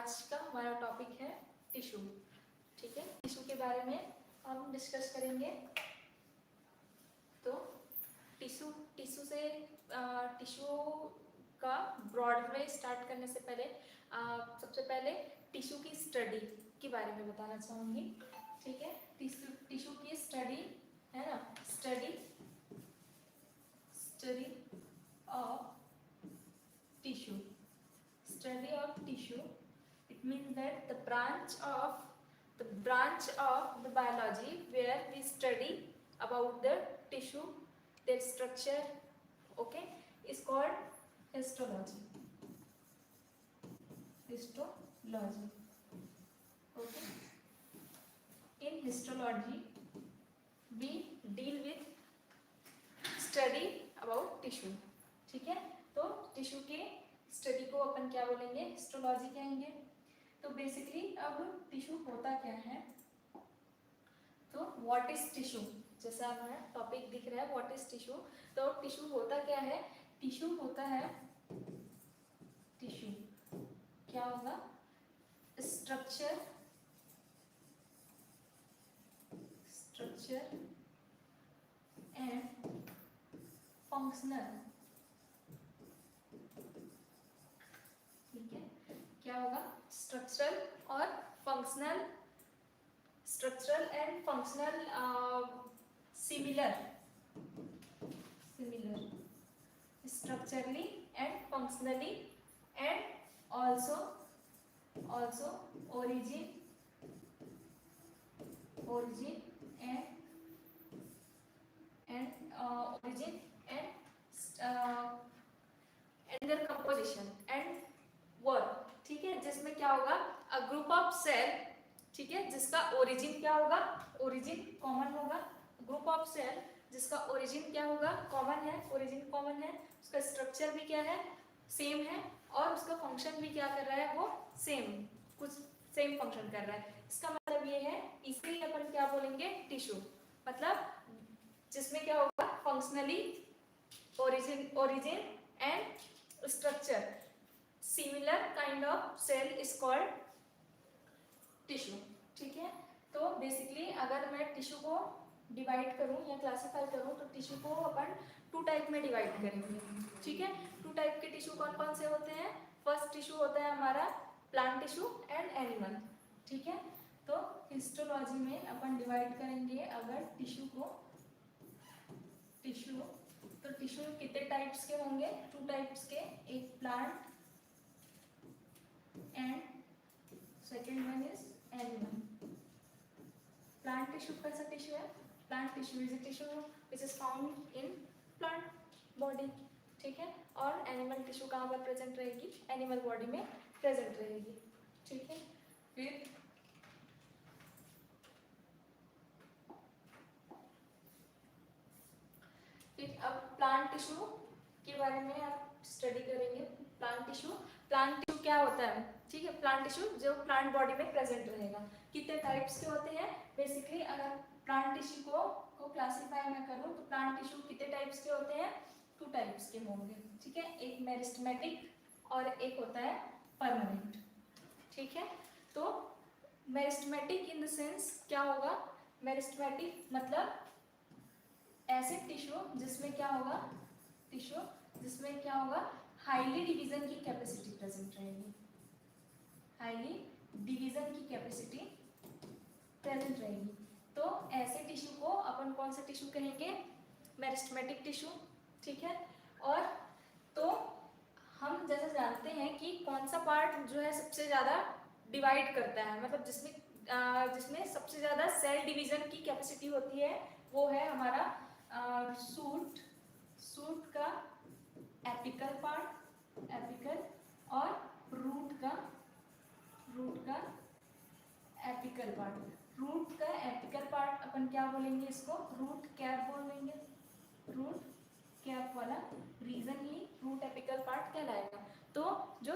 आज का हमारा टॉपिक है टिश्यू। ठीक है, टिश्यू के बारे में हम डिस्कस करेंगे। तो टिश्यू टिश्यू से टिश्यू का ब्रॉड वे स्टार्ट करने से पहले सबसे पहले टिश्यू की स्टडी के बारे में बताना चाहूँगी। ठीक है, टिश्यू की स्टडी है ना, study of tissue, study of tissue. It means that the branch of the biology where we study about the tissue, their structure, okay, is called histology. Histology. Okay. In histology, we deal with study about tissue. ठीक है, तो tissue के study को अपन क्या बोलेंगे, histology कहेंगे। तो basically अब टिश्यू होता क्या है, तो व्हाट इज टिश्यू, जैसा हमारा टॉपिक दिख रहा है व्हाट इज टिश्यू। तो टिश्यू होता क्या है, टिश्यू होता है, टिश्यू क्या होगा, स्ट्रक्चर एंड फंक्शनल। ठीक है, क्या होगा, structural and functional similar structurally and functionally and also origin and their composition and work. ठीक है, जिसमें क्या होगा, अ ग्रुप ऑफ सेल, ठीक है, जिसका ओरिजिन क्या होगा, ओरिजिन कॉमन होगा। ग्रुप ऑफ सेल जिसका ओरिजिन क्या होगा, कॉमन है, ओरिजिन कॉमन है, उसका स्ट्रक्चर भी क्या है, सेम है, और उसका फंक्शन भी क्या कर रहा है, वो कुछ सेम फंक्शन कर रहा है। इसका मतलब ये है, इसलिए अपन क्या बोलेंगे, टिश्यू, मतलब जिसमें क्या होगा, functionally origin and structure similar kind of cell is called tissue। ठीक है, तो बेसिकली अगर मैं टिश्यू को डिवाइड करूं या क्लासिफाई करूं, तो टिश्यू को अपन 2 टाइप में डिवाइड करेंगे। ठीक है, 2 टाइप के टिश्यू कौन कौन से होते हैं। फर्स्ट टिश्यू होता है हमारा प्लांट टिश्यू एंड एनिमल। ठीक है, तो हिस्टोलॉजी में अपन डिवाइड करेंगे अगर टिश्यू तो टिश्यू कितने टाइप्स के होंगे, 2 टाइप्स के, एक plant and second one is animal। plant tissue कैसा टिश्यू है, plant tissue is a tissue which is found in plant body। ठीक है, और animal tissue कहाँ पर प्रेजेंट रहेगी, animal body में प्रेजेंट रहेगी। ठीक है, फिर अब प्लांट टिश्यू के बारे में आप स्टडी करेंगे। प्लांट टिश्यू क्या होता है, ठीक है, प्लांट टिश्यू जो प्लांट बॉडी में प्रेजेंट रहेगा। कितने टाइप्स के होते हैं, बेसिकली अगर प्लांट टिश्यू को क्लासिफाई मैं करूं, तो प्लांट टिश्यू कितने टाइप्स के होते हैं, 2 टाइप्स के होंगे। ठीक है, एक मेरिस्टेमेटिक और एक होता है परमानेंट। ठीक है, तो मेरिस्टेमेटिक इन द सेंस क्या होगा, मेरिस्टेमेटिक मतलब ऐसे टिश्यू जिसमें क्या होगा, हाईली डिवीजन की कैपेसिटी प्रेजेंट रहेगी, हाईली डिवीजन की कैपेसिटी प्रेजेंट रहेगी। तो ऐसे टिश्यू को अपन कौन सा टिश्यू कहेंगे, मेरिस्टेमेटिक टिश्यू। ठीक है, और तो हम जैसे जानते हैं कि कौन सा पार्ट जो है सबसे ज़्यादा डिवाइड करता है, मतलब जिसमें सबसे ज़्यादा सेल डिवीजन की कैपेसिटी होती है, वो है हमारा सूट का एपिकल और रूट का एपिकल पार्ट अपन क्या बोलेंगे, इसको रूट कैप बोलेंगे। रूट कैप वाला रीजन ही रूट एपिकल पार्ट कहलाएगा। तो जो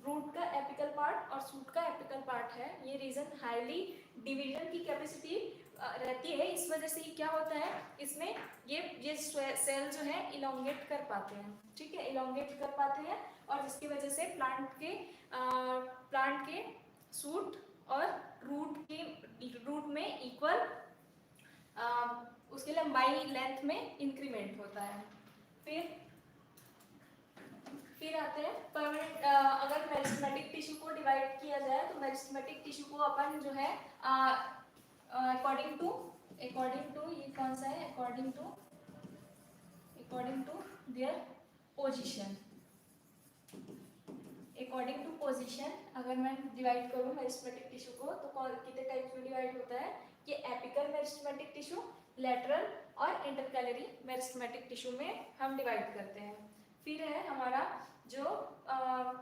रूट का एपिकल पार्ट और सूट का एपिकल पार्ट है, ये रीजन हाईली डिवीजन की कैपेसिटी रहती है। इस वजह से क्या होता है, इसमें ये सेल जो है इलोंगेट कर पाते हैं। ठीक है, इलोंगेट कर पाते हैं, और जिसकी वजह से प्लांट के सूट और रूट में इक्वल उसकी लंबाई लेंथ में इंक्रीमेंट होता है। फिर आते हैं परमानेंट। अगर मेरिस्टेमेटिक टिश्यू को डिवाइड किया जाए तो मेरिस्टेमेटिक टिश्यू को अपन जो है अकॉर्डिंग टू ये कौन सा है, according to their position, according to position अगर मैं डिवाइड करूं मेरिस्टेमेटिक टिश्यू को तो कितने टाइप्स में डिवाइड होता है कि एपिकल मेरिस्टेमेटिक टिश्यू, लेटरल और इंटरकैलरी मेरिस्टेमेटिक टिश्यू में हम डिवाइड करते हैं। फिर है हमारा जो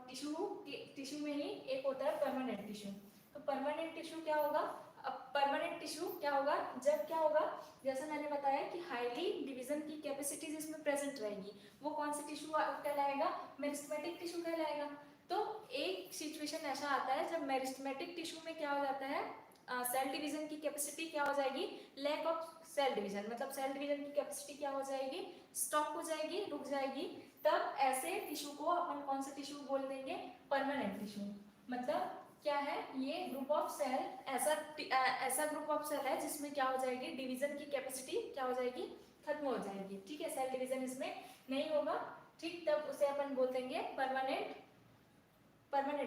टिश्यू में ही एक होता है परमानेंट टिश्यू। तो परमानेंट टिश्यू क्या होगा, अब परमानेंट टिश्यू क्या होगा, जब क्या होगा, जैसा मैंने बताया कि हाईली डिवीजन की कैपेसिटी जिसमें प्रेजेंट रहेगी वो कौन सा टिश्यू कहलाएगा, मेरिस्टेमेटिक टिश्यू कहलाएगा। तो एक सिचुएशन ऐसा आता है जब मेरिस्टेमेटिक टिश्यू में क्या हो जाता है, सेल डिवीजन की कैपेसिटी क्या हो जाएगी, लैक ऑफ सेल डिवीजन, मतलब सेल डिवीजन की कैपेसिटी क्या हो जाएगी, स्टॉप हो जाएगी, रुक जाएगी। तब ऐसे टिश्यू को अपन कौन सा टिश्यू बोल देंगे, परमानेंट टिश्यू। मतलब क्या है, ये ग्रुप ऑफ सेल ऐसा ग्रुप ऑफ सेल है जिसमें क्या हो जाएगी, डिवीजन की कैपेसिटी क्या हो जाएगी, खत्म हो जाएगी। ठीक है, सेल डिवीजन इसमें नहीं होगा। ठीक, तब उसे अपन बोल देंगे परमानेंट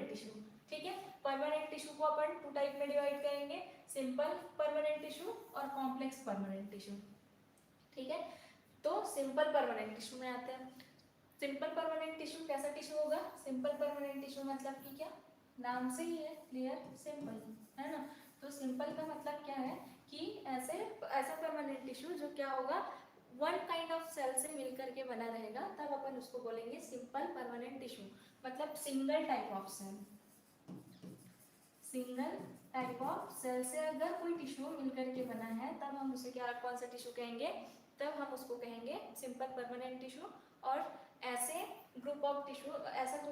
टिश्यू। ठीक है, परमानेंट टिश्यू को अपन टू टाइप में डिवाइड करेंगे, सिंपल परमानेंट टिश्यू और कॉम्प्लेक्स परमानेंट टिश्यू। ठीक है, तो सिंपल परमानेंट टिश्यू में आते हैं। सिंपल परमानेंट टिश्यू कैसा टिश्यू होगा, सिंपल परमानेंट टिश्यू मतलब कि क्या, नाम से ही है क्लियर, सिंपल है ना। तो सिंपल का मतलब क्या है कि ऐसा परमानेंट टिश्यू जो क्या होगा, वन काइंड ऑफ सेल से मिलकर के बना रहेगा, तब अपन उसको बोलेंगे सिंपल परमानेंट टिश्यू। मतलब सिंगल टाइप ऑफ सेल से अगर कोई टिश्यू मिलकर के बना है तब हम उसे क्या, कौन सा टिश्यू कहेंगे, तब हम उसको कहेंगे सिंपल परमानेंट टिश्यू। और ऐसा ग्रुप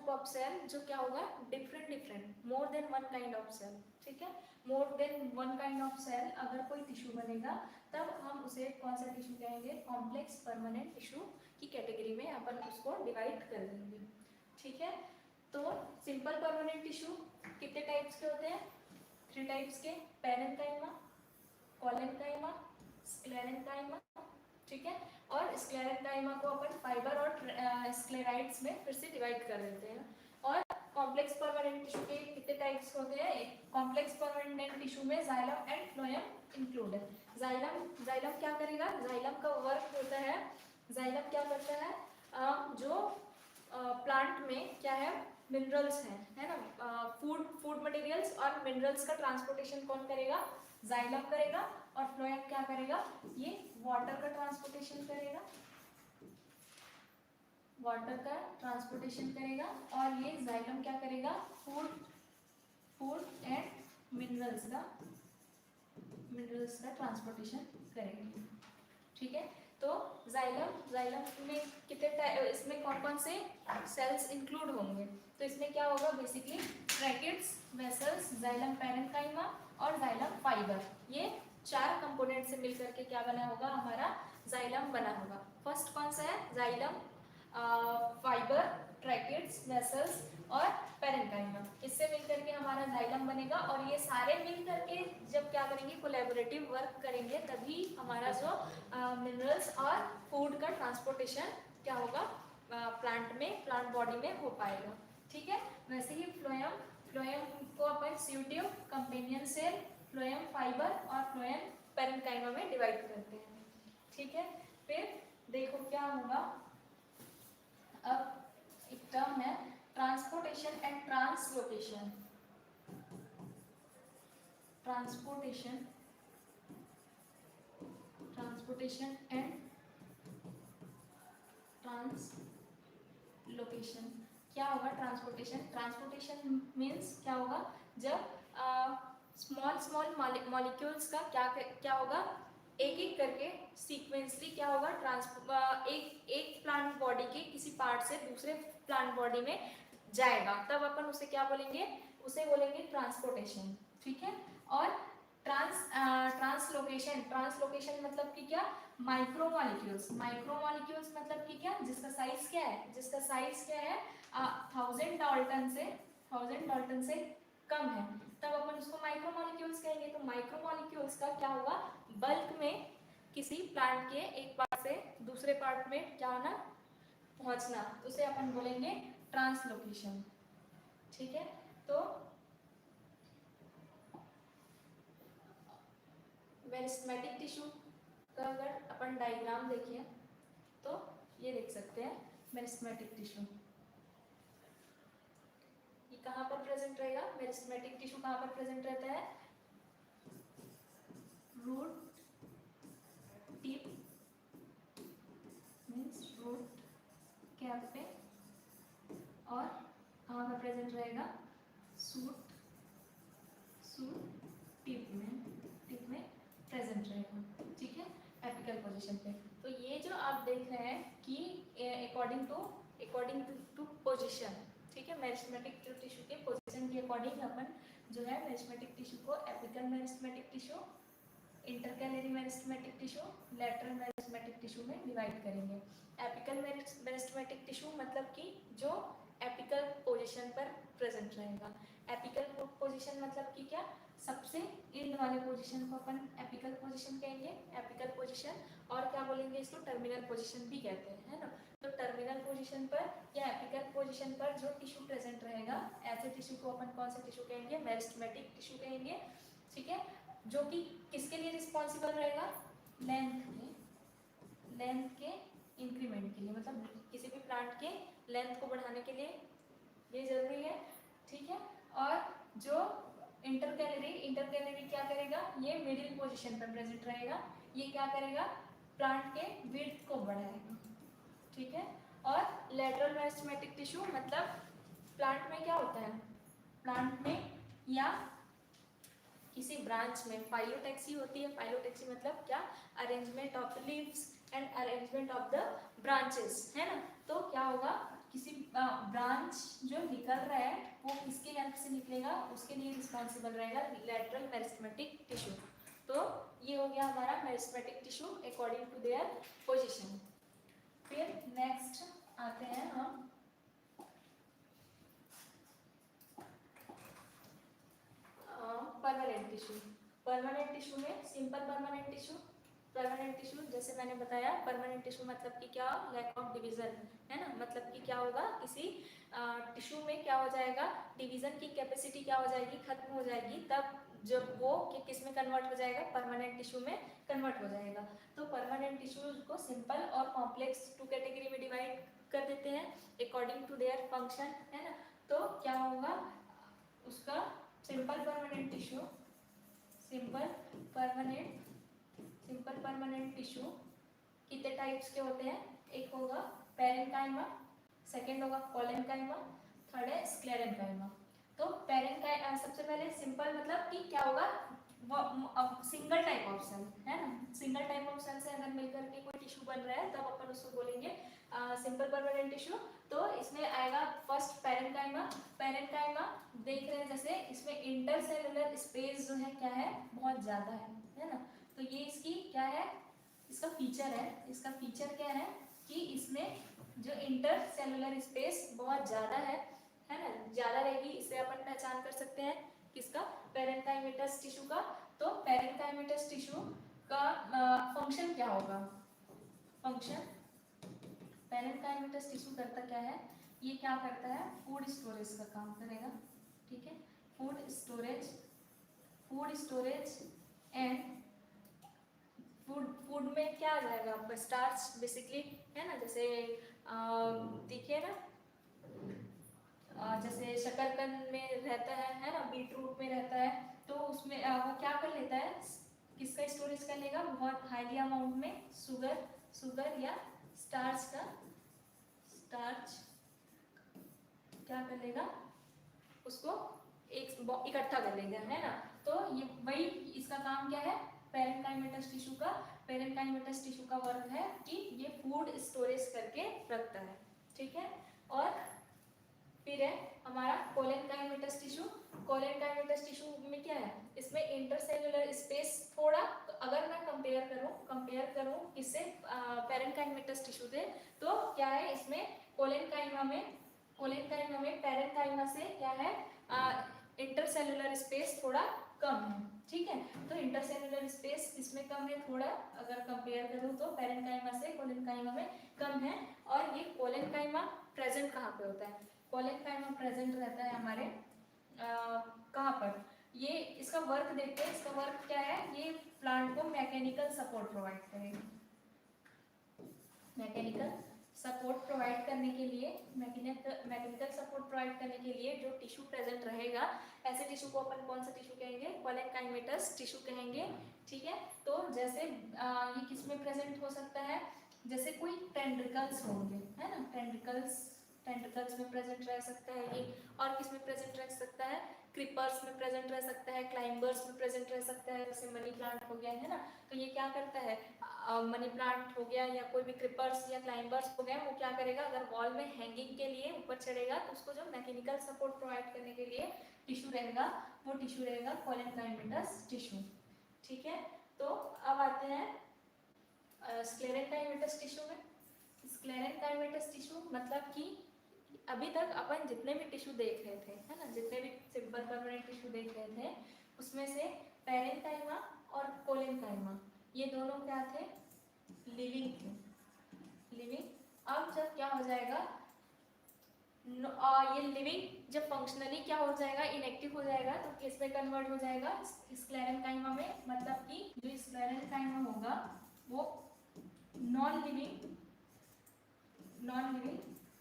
ऑफ सेल जो क्या होगा, different more than one kind of cell. ठीक है, more than one kind of cell अगर कोई टिश्यू बनेगा तब हम उसे कौन सा टिश्यू कहेंगे, कॉम्प्लेक्स परमानेंट टिश्यू की कैटेगरी में अपन उसको डिवाइड कर देंगे। ठीक है, तो सिंपल परमानेंट टिश्यू कितने टाइप्स के होते हैं, 3 टाइप्स के, पैरेन्काइमा, कोलेन्काइमा, स्क्लेरेन्काइमा। ठीक है, और स्क्लेरेन्काइमा को अपन फाइबर और स्क्लेराइड्स में फिर से डिवाइड कर देते हैं। और कॉम्प्लेक्स परमानेंट टिश्यू के कितने टाइप्स होते हैं, कॉम्प्लेक्स परमानेंट टिश्यू में जाइलम एंड फ्लोएम इंक्लूड है। जाइलम क्या करेगा, जाइलम का वर्क होता है, जाइलम क्या करता है, जो प्लांट में क्या है, मिनरल्स है ना, फूड मटेरियल्स और मिनरल्स का ट्रांसपोर्टेशन कौन करेगा, जाइलम करेगा। और फ्लोएम क्या करेगा, ये वाटर का ट्रांसपोर्टेशन करेगा, और ये जाइलम क्या करेगा, फूड एंड मिनरल्स का ट्रांसपोर्टेशन करेंगे। ठीक है, तो जाइलम में इसमें कौन कौन से सेल्स इंक्लूड होंगे, तो इसमें क्या होगा, basically brackets, vessels, xylem parenchyma और जाइलम फाइबर, ये 4 कंपोनेंट से मिलकर के क्या बना होगा, हमारा जाइलम बना होगा। फर्स्ट कौन सा है, जाइलम, फाइबर, ट्रैकेट्स, वेसल्स और पैरेन्काइमा, इससे मिलकर के हमारा जाइलम बनेगा। और ये सारे मिलकर के जब क्या करेंगे, कोलैबोरेटिव वर्क करेंगे, तभी हमारा जो मिनरल्स और फूड का ट्रांसपोर्टेशन क्या होगा, प्लांट बॉडी में हो पाएगा। ठीक है, वैसे ही फ्लोएम को अपन स्यूटिव, कंपेनियन सेल, फ्लोएम फाइबर और फ्लोएम पैरेन्काइमा में डिवाइड करते हैं। ठीक है, फिर देखो क्या होगा, अब एक टर्म है transportation and translocation. Transportation and translocation क्या होगा, ट्रांसपोर्टेशन मीन्स क्या होगा, जब स्मॉल मॉलिक्यूल्स का क्या होगा, एक करके सीक्वेंसली क्या होगा, एक प्लांट बॉडी के किसी पार्ट से दूसरे प्लांट बॉडी में जाएगा, तब अपन उसे क्या बोलेंगे, उसे बोलेंगे ट्रांसपोर्टेशन। ठीक है, और ट्रांसलोकेशन मतलब कि क्या, माइक्रोमोलिक्यूल्स मतलब कि क्या, जिसका साइज क्या है, 1000 डाल्टन से कम है तब अपन उसको माइक्रोमोलिक्यूल्स कहेंगे। तो माइक्रोमोलिक्यूल्स का क्या होगा, बल्क में किसी प्लांट के एक पार्ट से दूसरे पार्ट में क्या होना, पहुंचना, तो उसे अपन बोलेंगे ट्रांसलोकेशन। ठीक है, तो मेरिस्टेमेटिक टिश्यू का अगर अपन डायग्राम देखें तो ये देख सकते हैं मेरिस्टेमेटिक टिश्यू, ये कहाँ पर प्रेजेंट रहेगा, मेरिस्टेमेटिक टिश्यू कहाँ पर प्रेजेंट रहता है, root tip means root cap पे, और कहाँ पर प्रेजेंट रहेगा, सूट टिप में प्रेजेंट रहेगा। ठीक है, एपिकल पोजीशन पे। तो ये जो आप देख रहे हैं कि अकॉर्डिंग टू पोजीशन, ठीक है, मेरिस्टेमेटिक टिश्यू के पोजीशन के अकॉर्डिंग अपन जो है मेरिस्टेमेटिक टिश्यू को apical meristematic tissue, intercalary meristematic tissue, lateral meristematic tissue में डिवाइड करेंगे। एपिकल मेरिस्टेमेटिक टिश्यू मतलब कि जो एपिकल पोजीशन पर प्रेजेंट रहेगा। एपिकल पोजीशन मतलब कि क्या, सबसे एंड वाले पोजीशन को अपन एपिकल पोजीशन कहेंगे, एपिकल पोजीशन, और क्या बोलेंगे इसको, टर्मिनल पोजीशन भी कहते हैं, है ना। तो टर्मिनल पोजीशन पर या एपिकल पोजीशन पर जो टिश्यू प्रेजेंट रहेगा, ऐसे टिश्यू को अपन कौन सा टिश्यू कहेंगे, मेरिस्टेमेटिक टिश्यू कहेंगे। ठीक है, जो कि किसके लिए रिस्पॉन्सिबल रहेगा, लेंथ के इंक्रीमेंट के लिए, मतलब किसी भी प्लांट के लेंथ को बढ़ाने के लिए ये जरूरी है। ठीक है, और जो इंटरकैलरी क्या करेगा, ये मिडिल पोजीशन पर प्रेजेंट रहेगा, ये क्या करेगा, प्लांट के विड्थ को बढ़ाएगा। ठीक है, और लेटरल मेरिस्टेमेटिक टिश्यू मतलब प्लांट में क्या होता है, प्लांट में या किसी ब्रांच में फाइलोटैक्सी होती है। फाइलोटैक्सी मतलब क्या, arrangement of the leaves and arrangement of the branches, है ना। तो क्या होगा, किसी ब्रांच जो निकल रहा है वो किसके हेल्प से निकलेगा, उसके लिए रिस्पॉन्सिबल रहेगा लेटरल मेरिस्टेमेटिक टिश्यू। तो ये हो गया हमारा meristematic tissue according to their position. फिर नेक्स्ट आते हैं हम परमानेंट टिश्यू। परमानेंट टिश्यू में सिंपल परमानेंट टिश्यू जैसे मैंने बताया, परमानेंट टिश्यू मतलब कि क्या, लैक ऑफ डिवीजन, है ना। मतलब कि क्या होगा, किसी टिश्यू में क्या हो जाएगा, डिवीजन की कैपेसिटी क्या हो जाएगी, खत्म हो जाएगी, तब जब वो किस में कन्वर्ट हो जाएगा, परमानेंट टिश्यू में कन्वर्ट हो जाएगा। तो परमानेंट टिश्यू को सिंपल और कॉम्प्लेक्स टू कैटेगरी में डिवाइड कर देते हैं अकॉर्डिंग टू देयर फंक्शन, है ना। तो क्या होगा उसका, सिंपल परमानेंट टिश्यू कितने टाइप्स के होते हैं, एक होगा पेरेन्काइमा, सेकंड होगा कोलेनकाइमा, थर्ड है स्क्लेरेन्काइमा। तो पेरेन्काइमा सबसे पहले सिंपल मतलब कि क्या होगा, सिंगल टाइप ऑफ सेल, है ना। सिंगल टाइप ऑफ सेल से अगर मिलकर के कोई टिश्यू बन रहा है तब अपन उसको बोलेंगे सिंपल परमानेंट टिश्यू। तो इसमें आएगा फर्स्ट पेरेन्काइमा देख रहे हैं, जैसे इसमें इंटरसेलुलर स्पेस जो है क्या है, बहुत ज़्यादा है ना। तो ये इसकी क्या है, इसका फीचर क्या है कि इसमें जो इंटरसेलुलर स्पेस बहुत ज़्यादा है ना, ज़्यादा रहेगी, इससे अपन पहचान कर सकते हैं किसका, पेरेन्काइमेटस टिश्यू का। तो पेरेन्काइमेटस टिश्यू का फंक्शन क्या होगा, फंक्शन पेरेन्काइमेटस टिश्यू करता क्या है, ये क्या करता है, फूड स्टोरेज का काम करेगा। ठीक है, फूड स्टोरेज एंड फूड में क्या आ जाएगा आपका, स्टार्च बेसिकली, है ना। जैसे देखिए ना, जैसे शकरकंद में रहता है ना, बीटरूट में रहता है, तो उसमें वो क्या कर लेता है, किसका स्टोरेज कर लेगा, बहुत हाईली अमाउंट में शुगर या स्टार्च क्या कर लेगा, उसको एक इकट्ठा कर लेगा, है ना। तो ये वही इसका काम क्या है, पेरेन्काइमेटस टिश्यू का वर्क है कि ये फूड स्टोरेज करके रखता है। ठीक है, और फिर है हमारा कोलेनकाइमेटस टिश्यू में क्या है, इसमें इंटरसेलुलर स्पेस थोड़ा, तो अगर मैं कंपेयर करूं इससे पेरेन्काइमेटस टिश्यू से, तो क्या है इसमें कोलेनकाइमा में पेरेन्काइमा से क्या है, इंटरसेलुलर स्पेस थोड़ा कम है, ठीक है। तो इंटरसेलुलर स्पेस इसमें कम है थोड़ा, अगर कंपेयर करूँ तो पैरेन्काइमा से कोलेनकाइमा में कम है। और ये कोलेनकाइमा प्रेजेंट कहाँ पे होता है? कोलेनकाइमा प्रेजेंट रहता है हमारे कहाँ पर? ये इसका वर्क देखते हैं, इसका वर्क क्या है? ये प्लांट को मैकेनिकल सपोर्ट प्रोवाइड करेगा। मैकेनिकल सपोर्ट प्रोवाइड करने के लिए, मैकेनिकल सपोर्ट प्रोवाइड करने के लिए जो टिश्यू प्रेजेंट रहेगा, ऐसे टिश्यू को अपन कौन सा टिश्यू कहेंगे? कोलेनकाइमेटस टिश्यू कहेंगे, ठीक है। तो जैसे ये किस में प्रेजेंट हो सकता है? जैसे कोई टेंड्रिकल्स होंगे, है ना, टेंड्रिकल्स में प्रेजेंट रह सकता है ये। और किस में प्रेजेंट रह सकता है? क्रीपर्स में प्रेजेंट रह सकता है, क्लाइंबर्स में प्रेजेंट रह सकता है, जैसे मनी प्लांट हो गया, है ना। तो ये क्या करता है? मनी प्लांट हो गया या कोई भी क्रीपर्स या क्लाइंबर्स हो गया, वो क्या करेगा? अगर वॉल में हैंगिंग के लिए ऊपर चढ़ेगा तो उसको जो मैकेनिकल सपोर्ट प्रोवाइड करने के लिए टिश्यू रहेगा, वो टिश्यू रहेगा कोलेनकाइमेटस टिश्यू, ठीक है। तो अब आते हैं स्क्लेरेनकाइमेटस टिश्यू में। स्क्लेरेनकाइमेटस टिश्यू मतलब कि अभी तक अपन जितने भी टिश्यू देख रहे थे, है ना, जितने भी सिंपल परमानेंट टिश्यू देख रहे थे, उसमें से पैरेन्काइमा और कोलेनकाइमा ये दोनों क्या थे? लिविंग थे, लिविंग। अब जब क्या हो जाएगा, ये लिविंग जब फंक्शनली क्या हो जाएगा? इनएक्टिव हो जाएगा, तो किस में कन्वर्ट हो जाएगा? स्क्लेरेनकाइमा में। मतलब कि जो स्क्लेरेनकाइमा होगा वो नॉन लिविंग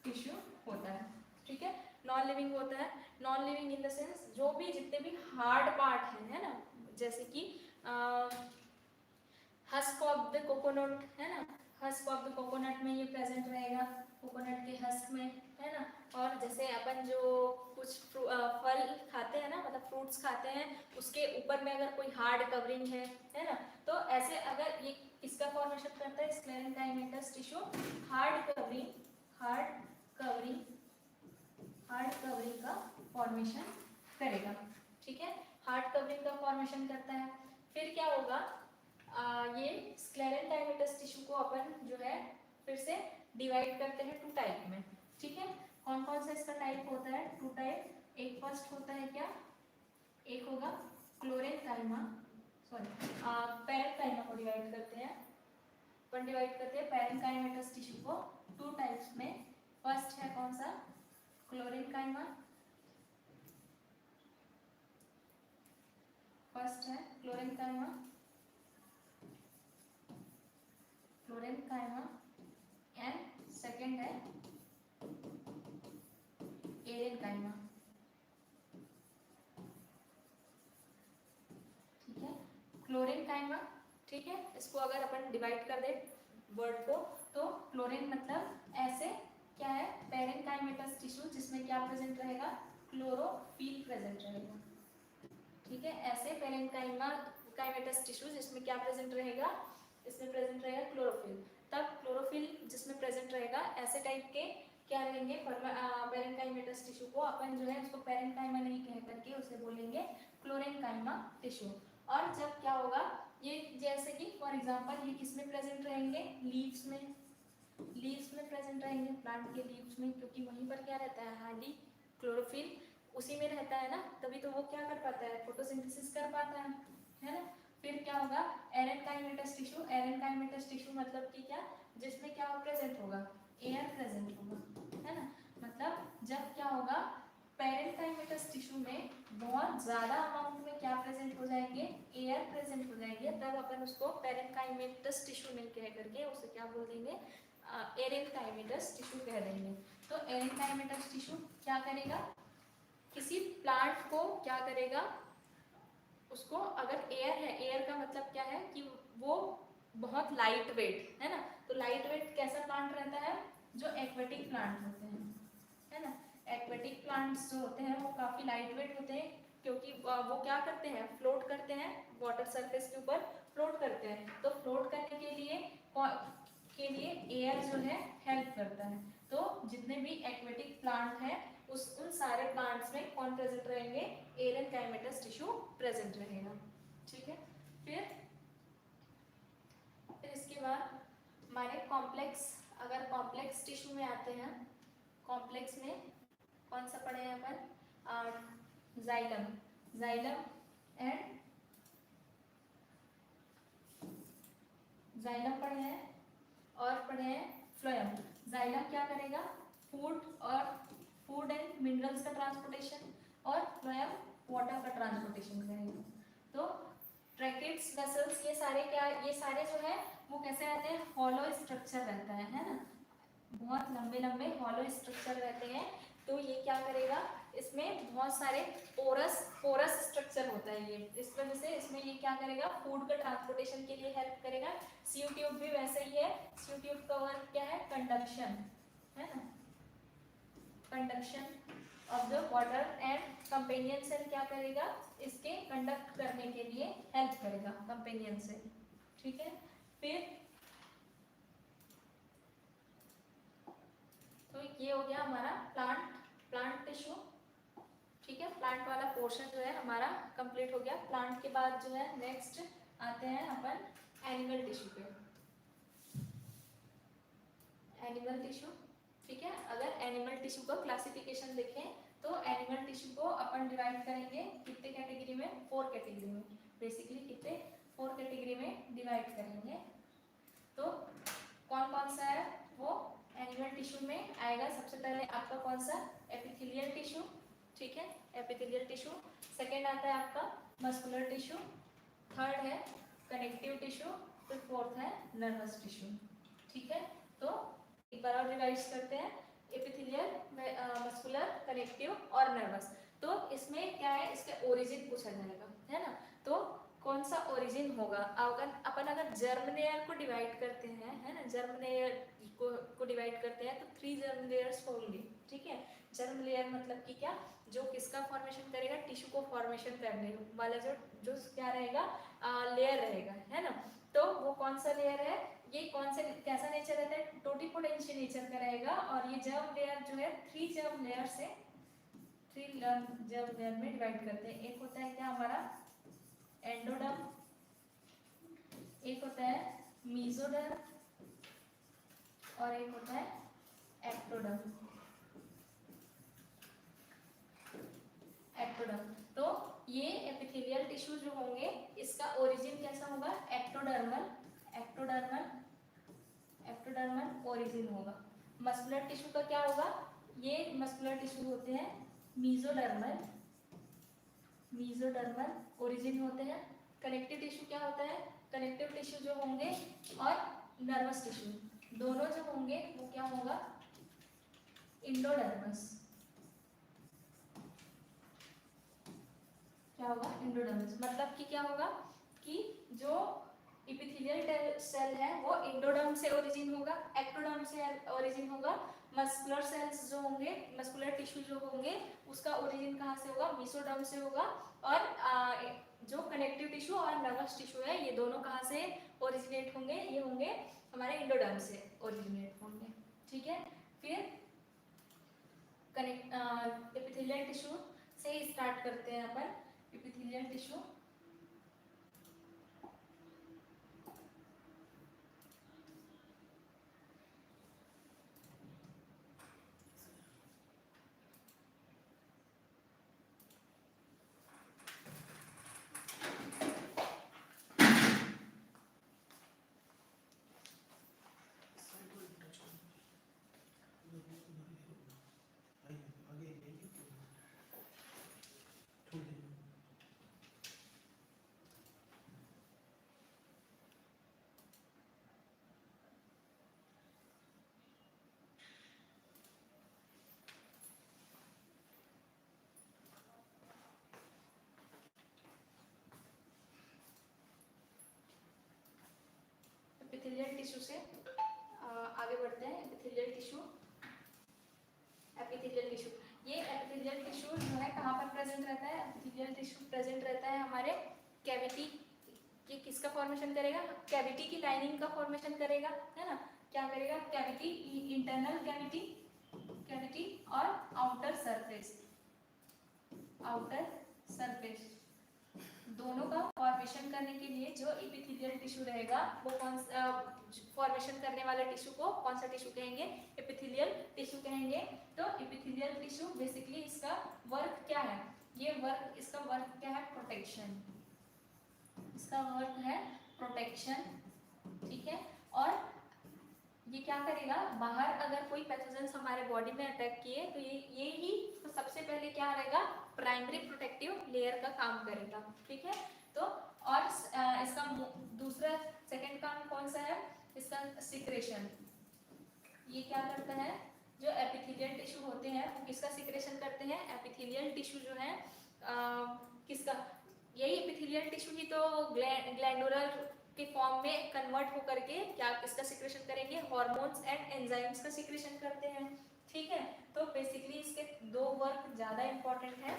टिश्यू होता है, ठीक है। नॉन लिविंग होता है, non living in the sense जो भी जितने भी हार्ड पार्ट है ना, जैसे कि हस्क ऑफ द कोकोनट, है ना, हस्क ऑफ द कोकोनट में ये प्रेजेंट रहेगा, कोकोनट के हस्क में, है ना। और जैसे अपन जो कुछ फल खाते हैं ना, मतलब फ्रूट्स खाते हैं, उसके ऊपर में अगर कोई हार्ड कवरिंग है ना, तो ऐसे अगर ये किसका फॉर्मेशन करता है? स्क्लेरेनकाइमेटस टिश्यू हार्ड कवरिंग का फॉर्मेशन करेगा, ठीक है। हार्ड कवरिंग का फॉर्मेशन करता है। फिर क्या होगा? ये स्क्लेरेनकाइमेटस टिश्यू को अपन जो है फिर से डिवाइड करते हैं टू टाइप में, ठीक है। कौन कौन सा इसका टाइप होता है? To type. एक फर्स्ट होता है क्या? एक होगा क्लोरेनकाइमा, सॉरी पैरेन्काइमा को डिवाइड करते हैं, अपन डिवाइड करते हैं पैरेन्काइमेटस टिश्यू को टू टाइप्स में। फर्स्ट है कौन सा? क्लोरेनकाइमा। फर्स्ट है क्लोरेनकाइमा एंड सेकंड है एरेनकाइमा, ठीक है। क्लोरेनकाइमा, ठीक है। इसको अगर अपन डिवाइड कर दे वर्ड को, तो क्लोरीन मतलब ऐसे क्या है? पैरेन्काइमेटस टिश्यू जिसमें क्या प्रेजेंट रहेगा? क्लोरोफिल प्रेजेंट रहेगा, ठीक है। ऐसे पैरेन्काइमेटस टिश्यू जिसमें क्या प्रेजेंट रहेगा? इसमें प्रेजेंट रहेगा क्लोरोफिल। तब क्लोरोफिल जिसमें प्रेजेंट रहेगा, ऐसे टाइप के क्या रहेंगे? पैरेन्काइमेटस टिश्यू को अपन जो है उसको पैरेन्काइमा नहीं कह करके उसे बोलेंगे क्लोरेनकाइमा टिश्यू। और जब क्या होगा? ये जैसे कि फॉर एग्जांपल ये किस में प्रेजेंट रहेंगे? लीव्स में प्रेजेंट रहेंगे, प्लांट के लीव्स में, क्योंकि वहीं पर क्या रहता है? हार्डली क्लोरोफिल उसी में रहता है ना, तभी तो वो क्या कर पाता है? फोटोसिंथेसिस कर पाता है ना। फिर क्या होगा? एरेनकाइमेटस टिश्यू मतलब कि क्या? जिसमें क्या प्रेजेंट होगा? एयर प्रेजेंट होगा, है ना। मतलब जब क्या होगा? पैरेन्काइमेटस टिश्यू में बहुत ज्यादा अमाउंट में क्या प्रेजेंट हो जाएंगे? एयर प्रेजेंट हो जाएंगे, तब अपन उसको पैरेन्काइमेटस टिश्यू नहीं कह करके उसे क्या बोल देंगे? एरेनकाइमेटस टिश्यू कह देंगे। तो एरेनकाइमेटस टिश्यू क्या करेगा? किसी प्लांट को क्या करेगा? उसको अगर एयर है, एयर का मतलब क्या है? कि वो बहुत लाइट वेट है ना। तो लाइट वेट कैसा प्लांट रहता है? जो एक्वेटिक प्लांट होते हैं, है ना। एक्वेटिक प्लांट्स जो होते हैं वो काफी लाइट वेट होते हैं, क्योंकि वो क्या करते हैं? फ्लोट करते हैं, वाटर सरफेस के ऊपर फ्लोट करते हैं। तो फ्लोट करने के लिए एयर जो है हेल्प करता है। तो जितने भी एक्वेटिक प्लांट हैं उन सारे प्लांट्स में कौन प्रेजेंट रहेंगे? एरेनकाइमेटस टिश्यू प्रेजेंट रहेगा, ठीक है। फिर इसके बाद हमारे कॉम्प्लेक्स, अगर कॉम्प्लेक्स टिश्यू में आते हैं, कॉम्प्लेक्स में कौन सा पढ़े हैं अपन? जाइलम, जाइलम एंड जाइलम पढ़े हैं और पढ़े हैं फ्लोएम। जाइलम क्या करेगा, फूड एंड मिनरल्स का ट्रांसपोर्टेशन, और फ्लोएम वाटर का ट्रांसपोर्टेशन करेगा। तो ट्रैकेट्स, वेसल्स, ये सारे जो है वो कैसे रहते हैं, हॉलो स्ट्रक्चर रहता है ना, बहुत लंबे लंबे हॉलो स्ट्रक्चर रहते हैं। तो ये क्या करेगा, इसमें बहुत सारे पोरस स्ट्रक्चर होता है ये, इस वजह से इसमें ये क्या करेगा, फूड का ट्रांसपोर्टेशन के लिए हेल्प करेगा। सीयू ट्यूब भी वैसे ही है, सीयू ट्यूब का वर्क क्या है, कंडक्शन है ना, conduction of the water, and companion cell क्या करेगा, इसके कंडक्ट करने के लिए हेल्प करेगा कंपेनियन सेल, ठीक है। फिर तो ये हो गया हमारा प्लांट टिश्यू, ठीक है। प्लांट वाला पोर्शन जो है हमारा कंप्लीट हो गया। प्लांट के बाद जो है नेक्स्ट आते हैं अपन एनिमल टिश्यू पे। एनिमल टिश्यू, ठीक है। अगर एनिमल टिश्यू का क्लासिफिकेशन देखें तो एनिमल टिश्यू को अपन डिवाइड करेंगे कितने कैटेगरी में, 4 कैटेगरी में, बेसिकली कितने 4 कैटेगरी में डिवाइड करेंगे। तो कौन कौन सा है वो एनिमल टिश्यू में आएगा, सबसे पहले आपका कौन सा, एपिथेलियल टिश्यू, ठीक है, एपिथेलियल टिश्यू। सेकेंड आता है आपका मस्कुलर टिश्यू, थर्ड है कनेक्टिव टिश्यू, फिर फोर्थ है नर्वस टिश्यू, ठीक है। तो एक बार और रिवाइज करते हैं, एपिथेलियल, मस्कुलर, कनेक्टिव और नर्वस। तो इसमें क्या है, इसका ओरिजिन पूछा जाएगा, है ना। तो कौन सा ओरिजिन होगा, अपन अगर जर्म लेयर को डिवाइड करते हैं, है ना, जर्म लेयर को डिवाइड करते हैं तो 3 जर्म लेयर्स होंगे, ठीक है। जर्म लेयर मतलब कि क्या, जो किसका फॉर्मेशन करेगा, टिश्यू को फॉर्मेशन करने वाला जो क्या रहेगा, लेयर रहेगा, है ना। तो वो कौन सा लेयर है, ये कौन से कैसा नेचर रहता है, टोटिपोटेंशियल नेचर का रहेगा। और ये जर्म लेयर जो है 3 जर्म लेयर से 3 जर्म लेयर में डिवाइड करते हैं। एक होता है क्या हमारा एंडोडर्म, एक होता है मीजोडर्म, और एक होता है एक्टोडर्म। एक्टोडर्म, तो ये एपिथेलियल टिश्यू जो होंगे इसका ओरिजिन कैसा होगा, एक्टोडर्मल, एक्टोडर्मल, एक्टोडर्मल ओरिजिन होगा। मस्कुलर टिश्यू का क्या होगा, ये मस्कुलर टिश्यू होते हैं मीजोडर्मल, मीजोडर्मल ओरिजिन होते हैं। कनेक्टिव टिश्यू क्या होता है, कनेक्टिव टिश्यू जो होंगे और नर्वस टिश्यू दोनों जो होंगे वो क्या होगा, इंडोडर्मस, क्या होगा, इंडोडर्मस। मतलब कि क्या होगा कि जो एपिथेलियल सेल है वो इंडोडर्म से ओरिजिन होगा, एक्टोडर्म से ओरिजिन होगा। मस्कुलर सेल्स जो होंगे, मस्कुलर टिश्यू जो होंगे उसका ओरिजिन कहाँ से होगा, मीसोडर्म से होगा। और जो कनेक्टिव टिश्यू और नर्वस टिश्यू है ये दोनों कहाँ से ओरिजिनेट होंगे, ये होंगे हमारे इंडोडर्म से ओरिजिनेट होंगे, ठीक है। फिर एपिथेलियल टिश्यू से स्टार्ट करते हैं अपन। एपिथेलियल टिश्यू, एपिथेलियल टिश्यू से आगे बढ़ते हैं। एपिथेलियल टिश्यू, एपिथेलियल टिश्यू, ये एपिथेलियल टिश्यू जो है कहाँ पर प्रेजेंट रहता है, एपिथेलियल टिश्यू प्रेजेंट रहता है हमारे कैविटी, ये किसका फॉर्मेशन करेगा, कैविटी की लाइनिंग का फॉर्मेशन करेगा, है ना। क्या करेगा, कैविटी, इंटरनल कैविटी, कैविटी और आउटर सरफेस, आउटर सरफेस दोनों का फॉर्मेशन करने के लिए जो एपिथेलियल टिश्यू रहेगा वो कौन फॉर्मेशन करने वाले टिश्यू को कौन सा टिश्यू कहेंगे, एपिथेलियल टिश्यू कहेंगे। तो एपिथेलियल टिश्यू बेसिकली इसका वर्क क्या है, ये वर्क, इसका वर्क क्या है? प्रोटेक्शन, इसका वर्क है प्रोटेक्शन, ठीक है। और ये क्या करेगा? बाहर अगर कोई पैथोजेंस हमारे बॉडी में अटैक किए तो ये ही तो सबसे पहले क्या रहेगा? प्राइमरी प्रोटेक्टिव लेयर का काम करेगा, ठीक है। तो और इसका दूसरा सेकंड काम कौन सा है? इसका सिक्रेशन। ये क्या करता है? जो एपिथेलियल टिश्यू होते हैं वो किसका सिक्रेशन करते हैं? एपिथेलियल टिश्यू जो है किसका? यही एपिथेलियल टिश्यू ही तो ग्लैंडुलर के फॉर्म में कन्वर्ट होकर के क्या किसका सिक्रेशन करेंगे? हार्मोन्स एंड एंजाइम्स का सिक्रेशन करते हैं, ठीक है। तो बेसिकली इसके दो वर्क ज्यादा इंपॉर्टेंट है।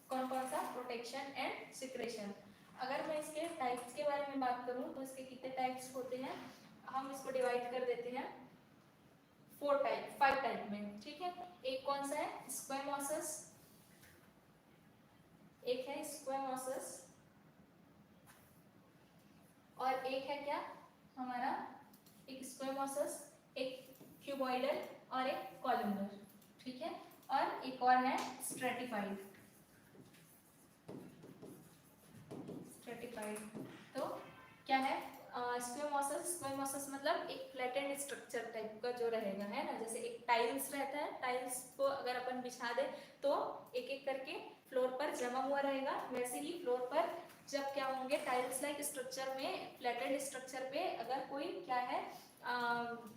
कौन कौन सा? Protection and secretion. अगर मैं इसके टाइप्स के बारे में बात करूं तो इसके कितने टाइप्स होते हैं? हम इसको डिवाइड कर देते हैं 5 टाइप में, ठीक है। एक कौन सा है? स्क्वेमोसस, एक है स्क्वेमोसस, और एक है क्या हमारा? एक स्क्वेमोसस, एक क्यूबॉइडल और एक कॉलमनर, ठीक है। और एक और है स्ट्रेटिफाइड। स्ट्रेटिफाइड तो क्या है? स्क्वेमोसस मतलब एक फ्लैटेंड स्ट्रक्चर टाइप का जो रहेगा, है ना। जैसे एक टाइल्स रहता है, टाइल्स को अगर अपन बिछा दे तो एक एक करके फ्लोर पर जमा हुआ रहेगा, वैसे ही फ्लोर पर जब क्या होंगे? टाइल्स लाइक स्ट्रक्चर में, फ्लैटेंड स्ट्रक्चर पे अगर कोई क्या है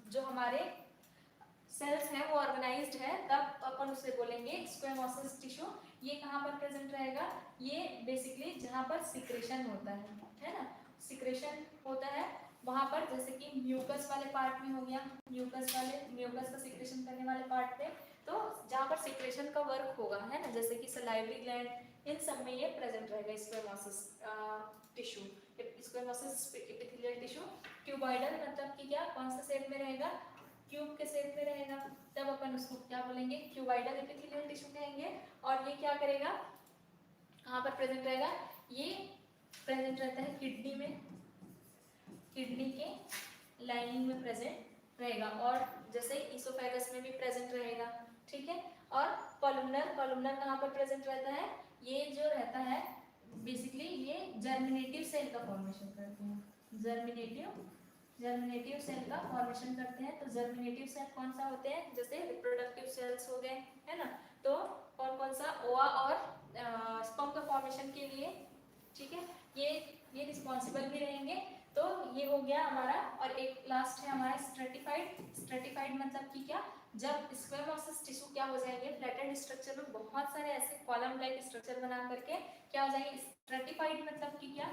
जो हमारे सेल्स है वो ऑर्गेनाइज्ड है, तब अपन उसे बोलेंगे स्क्वेमोसस टिश्यू। ये कहाँ पर प्रेजेंट रहेगा? ये बेसिकली जहाँ पर सिक्रेशन होता है ना, सिक्रेशन होता है वहाँ पर, जैसे कि म्यूकस वाले पार्ट में हो गया, म्यूकस का सिक्रेशन करने वाले पार्ट पे, तो जहाँ पर सिक्रेशन का वर्क होगा, है ना, जैसे कि सलाइवरी ग्लैंड, इन सब में ये प्रेजेंट रहेगा स्क्वेमोसस टिश्यू, स्क्वेमोसस एपिथेलियल टिश्यू। क्यूबॉइडल मतलब कि क्या? कौन सा शेप में रहेगा? क्यूब के शेप में रहेगा, तब अपन उसको क्या बोलेंगे? क्यूबॉइडल एपिथेलियल टिश्यू कहेंगे। और ये क्या करेगा? कहाँ पर प्रेजेंट रहेगा? ये प्रेजेंट रहता है किडनी में, किडनी के लाइनिंग में प्रेजेंट रहेगा, और जैसे इसोफेगस में भी प्रेजेंट रहेगा, ठीक है। और कॉलमनर कहाँ पर प्रेजेंट रहता है? ये जो रहता है बेसिकली ये जर्मिनेटिव सेल का फॉर्मेशन करते हैं, जर्मिनेटिव सेल का फॉर्मेशन करते हैं। तो जर्मिनेटिव सेल कौन सा होते हैं? जैसे रिप्रोडक्टिव सेल्स हो गए, है ना। तो कौन कौन सा? ओवा और स्पर्म का फॉर्मेशन के लिए, ठीक है, ये रिस्पॉन्सिबल भी रहेंगे। तो ये हो गया हमारा। और एक लास्ट है हमारा स्ट्रेटिफाइड मतलब कि क्या? जब स्क्वेमोसस टिश्यू क्या हो जाएंगे? फ्लैटेंड स्ट्रक्चर में बहुत सारे ऐसे कॉलम लाइक स्ट्रक्चर बना करके क्या हो जाएंगे? स्ट्रेटिफाइड मतलब कि क्या?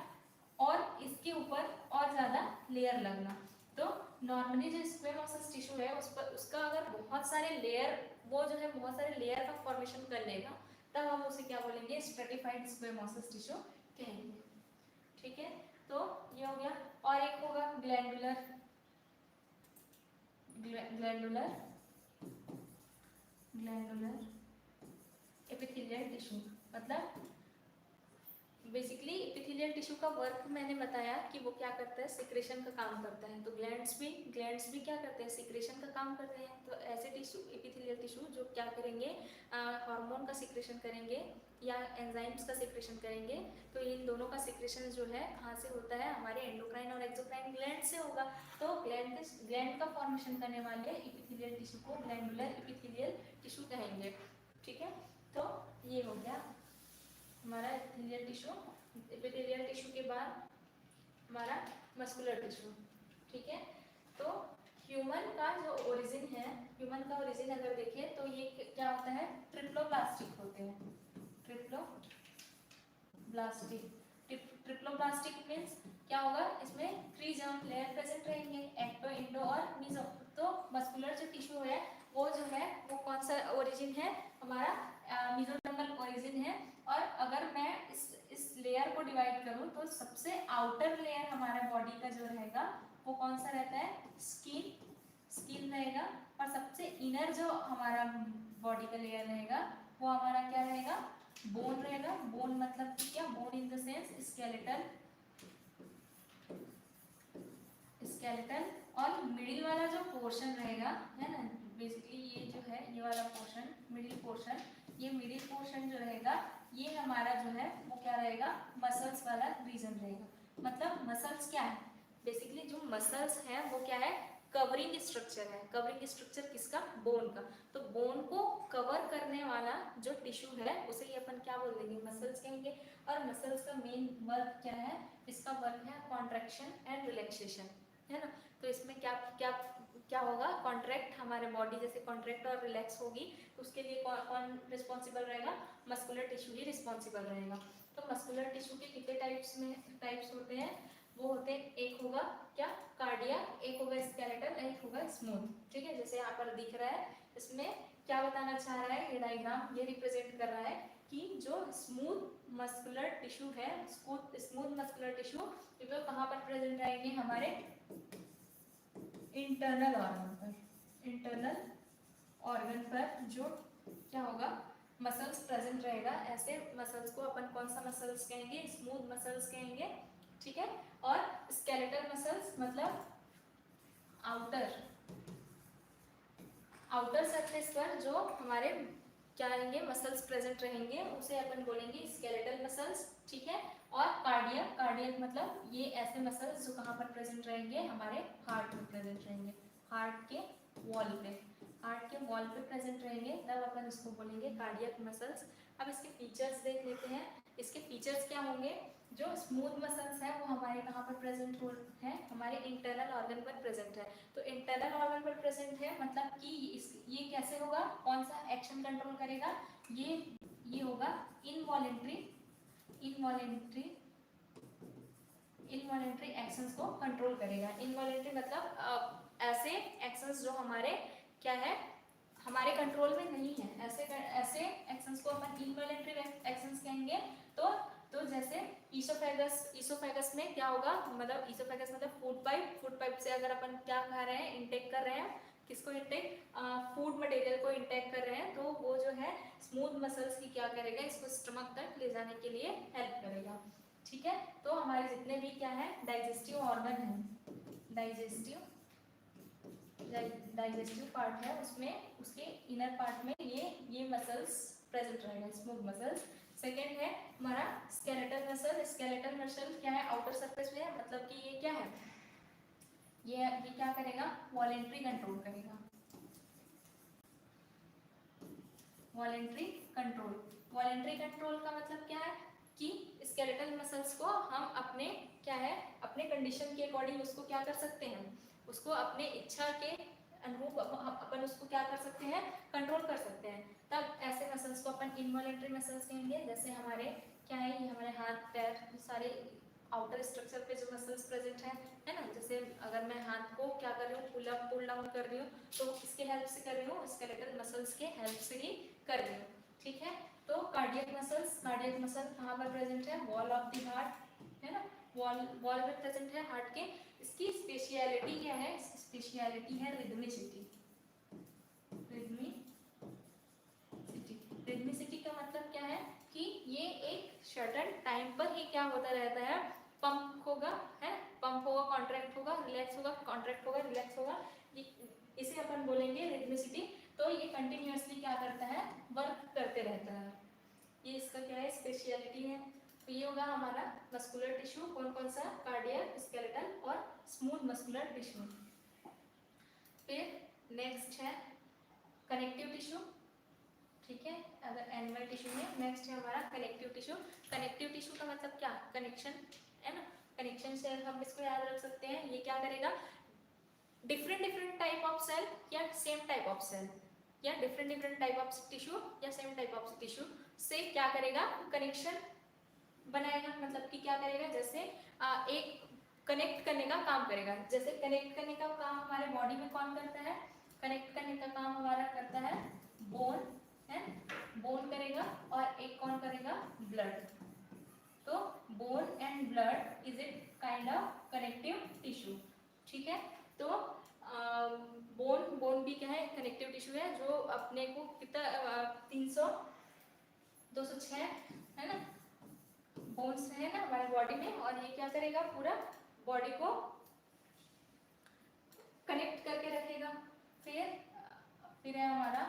और इसके ऊपर और ज्यादा लेयर लगना। तो नॉर्मली जो स्क्वेमोसस टिश्यू है उस पर उसका अगर बहुत सारे लेयर, वो जो है बहुत सारे लेयर का फॉर्मेशन कर लेगा, तब हम उसे क्या बोलेंगे? स्ट्रेटिफाइड स्क्वेमोसस टिश्यू कहेंगे, ठीक है। तो ये हो गया। और एक होगा ग्लैंडुलर एपिथेलियल टिश्यू। मतलब बेसिकली एपिथेलियल टिश्यू का वर्क मैंने बताया कि वो क्या करता है? सिक्रेशन का काम करता है। तो ग्लैंड्स भी क्या करते हैं? सिक्रेशन का काम करते हैं। तो ऐसे टिश्यू, एपिथेलियल टिश्यू जो क्या करेंगे? हार्मोन का सिक्रेशन करेंगे या एंजाइम्स का सिक्रेशन करेंगे। तो इन दोनों का सिक्रेशन जो है कहाँ से होता है? हमारे एंडोक्राइन और एक्सोक्राइन ग्लैंड से होगा। तो ग्लैंड का फॉर्मेशन करने वाले एपिथेलियल टिश्यू को ग्लैंडुलर एपिथेलियल टिश्यू कहेंगे, ठीक है। तो ये हो गया हमारा एपिथेलियल टिश्यू। एपिथेलियल टिश्यू के बाद हमारा मस्कुलर टिश्यू, ठीक है। तो ह्यूमन का जो ओरिजिन है, ह्यूमन का ओरिजिन अगर देखें तो ये क्या होता है? ट्रिप्लोब्लास्टिक होते हैं, ट्रिप्लोब्लास्टिक मीन्स क्या होगा? इसमें 3 जर्म लेयर प्रेजेंट रहेंगे, एक्टो, इंडो और मीजो। तो मस्कुलर जो टिश्यू है वो जो है वो कौन सा ओरिजिन है? हमारा मीजोडर्मल ओरिजिन है। और अगर मैं इस लेयर को डिवाइड करूं तो सबसे आउटर लेयर हमारा बॉडी का जो रहेगा वो कौन सा रहता है? स्किन रहेगा। और सबसे इनर जो हमारा बॉडी का लेयर रहेगा वो हमारा क्या रहेगा? बोन रहेगा। बोन मतलब कि क्या? Bone in the sense skeletal. और मिडिल वाला जो पोर्शन रहेगा, है ना, बेसिकली ये जो है ये वाला पोर्शन, मिडिल पोर्शन, ये मिडिल पोर्शन जो रहेगा ये हमारा जो है वो क्या रहेगा, मसल्स वाला रीजन रहेगा। मतलब मसल्स क्या है, बेसिकली जो मसल्स है वो क्या है, कवरिंग स्ट्रक्चर है। कवरिंग स्ट्रक्चर किसका, बोन का। तो बोन को कवर करने वाला जो टिश्यू है उसे ही अपन क्या बोल देंगे, मसल्स कहेंगे। और मसल्स का मेन वर्क क्या है, इसका वर्क है कॉन्ट्रैक्शन एंड रिलैक्सेशन, है ना। तो इसमें क्या क्या क्या होगा, कॉन्ट्रैक्ट, हमारे बॉडी जैसे कॉन्ट्रैक्ट और रिलैक्स होगी तो उसके लिए कौन रिस्पॉन्सिबल रहेगा, मस्कुलर टिश्यू ही रिस्पॉन्सिबल रहेगा। तो मस्कुलर टिश्यू के कितने टाइप्स होते हैं, वो होते हैं, एक होगा क्या, कार्डियक, एक होगा स्केलेटल, एक होगा स्मूथ। ठीक है, जैसे यहाँ पर दिख रहा है, इसमें क्या बताना चाह रहा है ये डायग्राम, ये रिप्रेजेंट कर रहा है कि जो स्मूथ मस्कुलर टिश्यू है, स्मूथ मस्कुलर टिश्यू तो कहाँ पर प्रेजेंट रहेंगे, हमारे इंटरनल ऑर्गन पर। इंटरनल ऑर्गन पर जो क्या होगा, मसल्स प्रेजेंट रहेगा। ऐसे मसल्स को अपन कौन सा मसल्स कहेंगे, स्मूथ मसल्स कहेंगे। ठीक है, और स्केलेटल मसल्स मतलब आउटर सरफेस पर जो हमारे क्या रहेंगे, मसल्स प्रेजेंट रहेंगे, उसे अपन बोलेंगे स्केलेटल मसल्स। ठीक है, और कार्डियक मतलब ये ऐसे मसल्स जो कहाँ पर प्रेजेंट रहेंगे, हमारे हार्ट में प्रेजेंट रहेंगे, हार्ट के वॉल पे, हार्ट के वॉल पे प्रेजेंट रहेंगे, तब अपन इसको बोलेंगे कार्डियक मसल्स। अब इसके फीचर्स देख लेते हैं। इसके फीचर्स क्या होंगे, जो स्मूथ मसल्स है वो हमारे कहाँ पर प्रेजेंट हो है, हमारे इंटरनल ऑर्गन पर प्रेजेंट है। तो इंटरनल ऑर्गन पर प्रेजेंट है मतलब कि ये कैसे होगा, कौन सा एक्शन कंट्रोल करेगा, ये होगा इनवॉलेंट्री एक्शंस को कंट्रोल करेगा। इनवॉलेंट्री मतलब ऐसे एक्शंस जो हमारे क्या है, हमारे कंट्रोल में नहीं है, ऐसे एक्शंस को अपन इनवॉलेंट्री एक्शंस कहेंगे। तो जैसे ईसोफेगस में क्या होगा, मतलब ईसोफेगस मतलब फूड पाइप से अगर अपन क्या खा रहे हैं, इंटेक कर रहे हैं, किसको इंटेक, फूड मटेरियल को इंटेक कर रहे हैं, तो वो जो है स्मूथ मसल्स की क्या करेगा, इसको स्टमक तक ले जाने के लिए हेल्प करेगा। ठीक है, तो हमारे जितने भी क्या है डाइजेस्टिव ऑर्गन है, डाइजेस्टिव पार्ट है, उसमें उसके इनर पार्ट में ये मसल्स प्रेजेंट रहेगा, स्मूथ मसल्स। सेकेंड है हमारा स्केलेटल मसल क्या है, आउटर सरफेस में है, मतलब कि ये क्या है, ये क्या करेगा, वॉलेंट्री कंट्रोल करेगा। वॉलेंट्री कंट्रोल का मतलब क्या है कि स्केलेटल मसल्स को हम अपने क्या है, अपने कंडीशन के अकॉर्डिंग उसको क्या कर सकते हैं, उसको अपने इच्छा के अनुरूप अपन उसको क्या कर सकते हैं, कंट्रोल कर सकते हैं। तब ऐसे मसल्स को अपन इनवॉलेंट्री मसल्स कहेंगे। जैसे हमारे क्या है, ये हमारे हाथ पैर सारे आउटर स्ट्रक्चर पे जो मसल्स प्रेजेंट है ना। जैसे अगर मैं हाथ को क्या कर रही हूँ, पुल अप पुल डाउन कर रही हूँ, तो किसके हेल्प से कर रही हूँ, स्केलेटल मसल्स के हेल्प से ही कर रही हूँ। ठीक है, तो कार्डियक मसल कहाँ पर प्रेजेंट है, वॉल ऑफ द हार्ट, है ना, वॉल में प्रेजेंट है हार्ट के। इसकी स्पेशलिटी क्या है, स्पेशलिटी है रिदमिसिटी। रिदमिसिटी का मतलब क्या है कि ये एक सर्टेन टाइम पर ही क्या होता रहता है, पंप होगा, है, पंप होगा, कॉन्ट्रैक्ट होगा, रिलैक्स होगा, कॉन्ट्रैक्ट होगा, रिलैक्स होगा, इसे अपन बोलेंगे रिदमिसिटी। तो ये कंटिन्यूअसली क्या करता है, वर्क करते रहता है, ये इसका क्या है, स्पेशलिटी है। तो ये होगा हमारा मस्कुलर टिश्यू, कौन कौन सा, कार्डियक, स्केलेटल और स्मूथ मस्कुलर टिश्यू। फिर नेक्स्ट है कनेक्टिव टिश्यू। ठीक है, अगर एनिमल टिश्यू में नेक्स्ट है हमारा कनेक्टिव टिश्यू। कनेक्टिव टिश्यू का मतलब क्या, कनेक्शन, है ना, कनेक्शन से हम इसको याद रख सकते हैं। ये क्या करेगा, डिफरेंट टाइप ऑफ सेल या सेम टाइप ऑफ सेल, या डिफरेंट टाइप ऑफ टिश्यू या सेम टाइप ऑफ टिश्यू से क्या करेगा, कनेक्शन बनाएगा। मतलब कि क्या करेगा, जैसे एक कनेक्ट करने का काम करेगा। जैसे कनेक्ट करने का काम हमारे बॉडी में कौन करता है, कनेक्ट करने का काम हमारा करता है बोन, है, बोन करेगा, और एक कौन करेगा, ब्लड। तो bone and blood is a kind of connective tissue. ठीक है, तो बोन भी क्या है, कनेक्टिव टिश्यू है, जो अपने को कितना 206 है ना बोन्स है ना हमारे बॉडी में, और ये क्या करेगा, पूरा बॉडी को कनेक्ट करके रखेगा। फिर है हमारा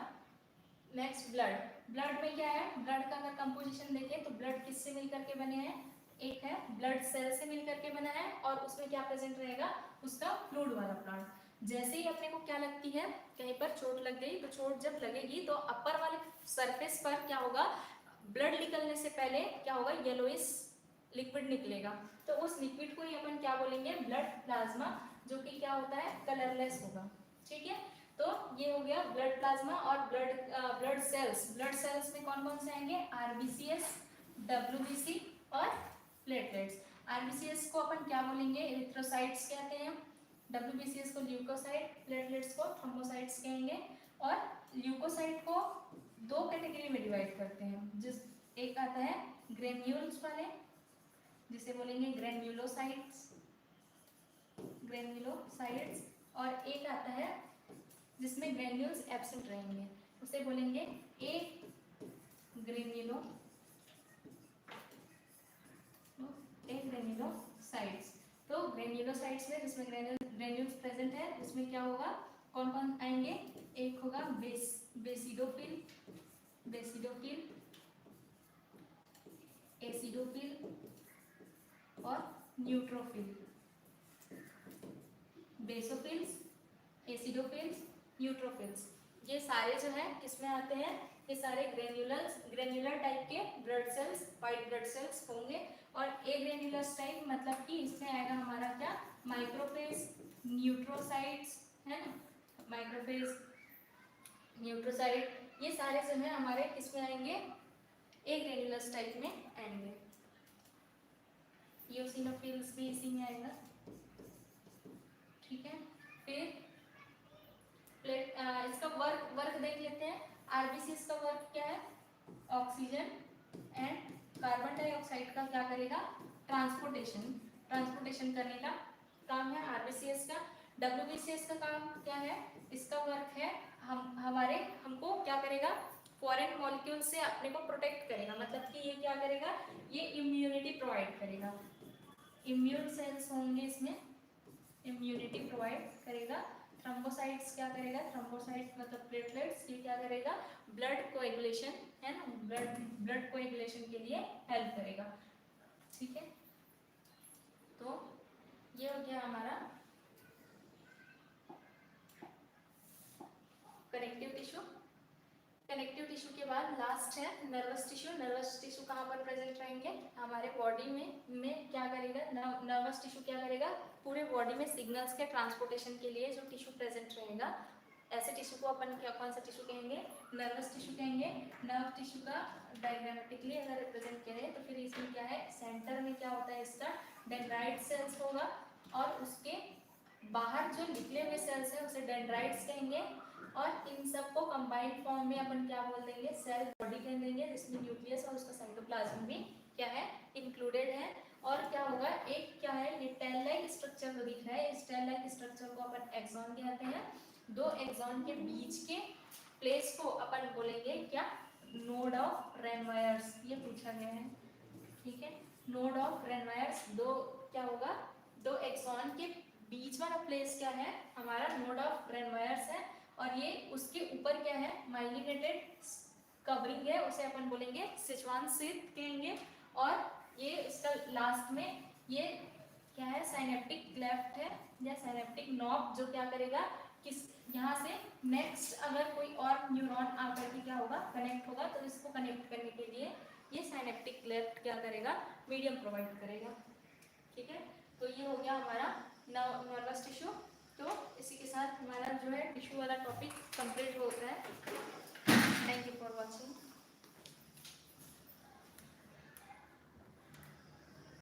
नेक्स्ट ब्लड। ब्लड में क्या है, ब्लड का अगर कंपोजिशन देखें तो ब्लड किससे मिलकर के बने हैं, एक है ब्लड सेल से मिलकर के बना है और उसमें क्या प्रेजेंट रहेगा, उसका फ्लूइड वाला पार्ट। जैसे ही अपने को क्या लगती है, कहीं पर चोट लग गई, तो चोट जब लगेगी तो अपर वाले सरफेस पर क्या होगा, ब्लड निकलने से पहले क्या होगा, येलोइश लिक्विड निकलेगा। तो उस लिक्विड को ही अपन क्या बोलेंगे, ब्लड प्लाज्मा, जो कि क्या होता है, कलरलेस होगा। ठीक है, तो ये हो गया ब्लड प्लाज्मा। और ब्लड सेल्स, ब्लड सेल्स में कौन कौन से आएंगे, आरबीसीएस, डब्ल्यूबीसी और प्लेटलेट्स। आरबीसीएस को अपन क्या बोलेंगे, एरिथ्रोसाइट्स कहते हैं, डब्ल्यूबीसीएस को ल्यूकोसाइट, प्लेटलेट्स को थ्रोम्बोसाइट्स कहेंगे। और ल्यूकोसाइट को दो कैटेगरी में डिवाइड करते हैं, जिस एक आता है ग्रेन्यूल्स वाले, जिसे बोलेंगे ग्रेन्यूलोसाइट्स, ग्रेन्यूलोसाइट्स, और एक आता है जिसमें ग्रेन्यूल्स एब्सेंट रहेंगे, उसे बोलेंगे ए ग्रेन्यूलो, ग्रेन्यूलोसाइट्स। तो ग्रेन्यूलोसाइट्स में जिसमें ग्रेन्यूल्स प्रेजेंट है, उसमें क्या होगा, कौन कौन आएंगे, एक होगा बेसिडोफिल, बेसिडोफिल, एसिडोफिल और न्यूट्रोफिल। बेसोफिल्स, एसिडोफिल्स, न्यूट्रोफिल्स, ये सारे जो है किसमें आते हैं, ये सारे ग्रेन्युलर टाइप के blood cells, white blood cells होंगे। और ए ग्रेन्युलस टाइप मतलब कि इसमें आएगा हमारा क्या, माइक्रोफेज, न्यूट्रोसाइट्स, है ना, माइक्रोफेज, न्यूट्रोसाइट, ये सारे जो है हमारे किसमें आएंगे, ए ग्रेन्युलस टाइप में आएंगे। यूसिनोफिल्स भी इसी में आएगा। ठीक है, फिर इसका वर्क देख लेते हैं। आरबीसीएस का वर्क क्या है, ऑक्सीजन एंड कार्बन डाइऑक्साइड का क्या करेगा, ट्रांसपोर्टेशन करने का काम है आरबीसीएस का। डब्ल्यूबीसीएस का काम क्या है, इसका वर्क है हमको क्या करेगा, फॉरेन मॉलिक्यूल से अपने को प्रोटेक्ट करेगा, मतलब कि ये क्या करेगा, ये इम्यूनिटी प्रोवाइड करेगा, इम्यून सेल्स होंगे इसमें, इम्यूनिटी प्रोवाइड करेगा। थ्रोम्बोसाइट्स क्या करेगा, थ्रोम्बोसाइट्स मतलब प्लेटलेट्स, ये क्या करेगा, ब्लड कोएगुलेशन, है ना, ब्लड कोएगुलेशन के लिए हेल्प करेगा। ठीक है, तो ये हो गया हमारा कनेक्टिव टिश्यू। कनेक्टिव टिश्यू के बाद लास्ट है नर्वस टिश्यू। नर्वस टिश्यू कहाँ पर प्रेजेंट रहेंगे, हमारे बॉडी में क्या करेगा, नर्वस टिश्यू क्या करेगा, पूरे बॉडी में सिग्नल्स के ट्रांसपोर्टेशन के लिए जो टिश्यू प्रेजेंट रहेगा, ऐसे टिश्यू को अपन क्या, कौन सा टिश्यू कहेंगे, नर्वस टिश्यू कहेंगे। नर्व टिश्यू का डायग्रामेटिकली अगर रिप्रेजेंट करें तो फिर इसमें क्या है, सेंटर में क्या होता है, इसका डेंड्राइट सेल्स होगा, और उसके बाहर जो निकले हुए सेल्स हैं उसे डेंड्राइट्स कहेंगे। और इन सब को कंबाइंड फॉर्म में अपन क्या बोल देंगे, सेल बॉडी कह देंगे, जिसमें न्यूक्लियस और उसका साइटोप्लाज्म भी क्या है, इंक्लूडेड है। और क्या होगा, एक क्या है, ये टेल लाइक स्ट्रक्चर जो दिख रहा है, इस टेल लाइक स्ट्रक्चर को अपन एक्सॉन कहते हैं। दो एक्सॉन के बीच के प्लेस को अपन बोलेंगे क्या, नोड ऑफ रेनवायर्स, ये पूछा गया है। ठीक है, नोड ऑफ रेनवायर्स, दो क्या होगा, दो एक्सॉन के बीच वाला प्लेस क्या है, हमारा नोड ऑफ रेनवायर्स है। और ये उसके ऊपर क्या है, माइलिनेटेड कवरिंग है, उसे अपन बोलेंगे सिचुआन सीथ कहेंगे। और ये इसका लास्ट में ये क्या है, साइनेप्टिक क्लेफ्ट है या साइनेप्टिक नॉब, जो क्या करेगा, किस यहाँ से नेक्स्ट अगर कोई और न्यूरॉन आकर के क्या होगा, कनेक्ट होगा, तो इसको कनेक्ट करने के लिए ये साइनेप्टिक क्लेफ्ट क्या करेगा, मीडियम प्रोवाइड करेगा। ठीक है, तो ये हो गया हमारा नर्वस टिश्यू। तो इसी के साथ हमारा जो है टिश्यू वाला टॉपिक कंप्लीट होता है। Thank you for watching.